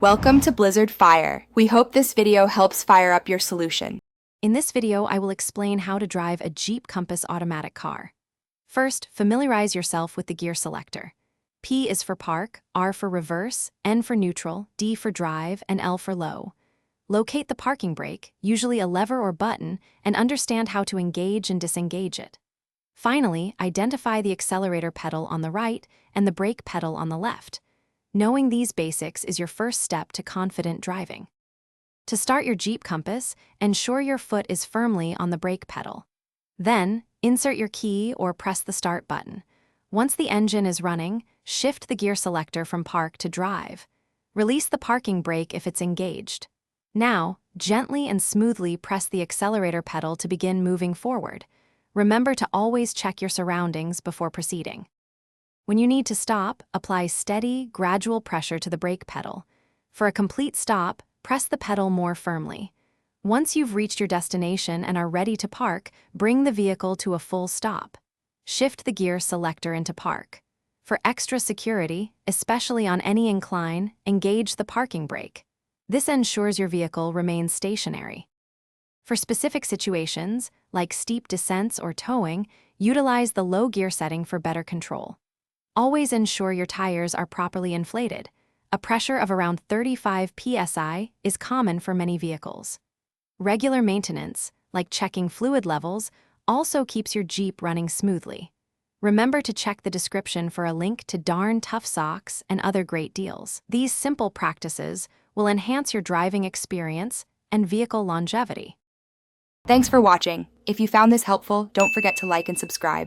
Welcome to Blizzard Fire. We hope this video helps fire up your solution. In this video, I will explain how to drive a Jeep Compass automatic car. First, familiarize yourself with the gear selector. P is for park, R for reverse, N for neutral, D for drive, and L for low. Locate the parking brake, usually a lever or button, and understand how to engage and disengage it. Finally, identify the accelerator pedal on the right and the brake pedal on the left. Knowing these basics is your first step to confident driving. To start your Jeep Compass, ensure your foot is firmly on the brake pedal. Then, insert your key or press the start button. Once the engine is running, shift the gear selector from park to drive. Release the parking brake if it's engaged. Now, gently and smoothly press the accelerator pedal to begin moving forward. Remember to always check your surroundings before proceeding. When you need to stop, apply steady, gradual pressure to the brake pedal. For a complete stop, press the pedal more firmly. Once you've reached your destination and are ready to park, bring the vehicle to a full stop. Shift the gear selector into park. For extra security, especially on any incline, engage the parking brake. This ensures your vehicle remains stationary. For specific situations, like steep descents or towing, utilize the low gear setting for better control. Always ensure your tires are properly inflated. A pressure of around 35 psi is common for many vehicles. Regular maintenance, like checking fluid levels, also keeps your Jeep running smoothly. Remember to check the description for a link to Darn Tough Socks and other great deals. These simple practices will enhance your driving experience and vehicle longevity. Thanks for watching. If you found this helpful, don't forget to like and subscribe.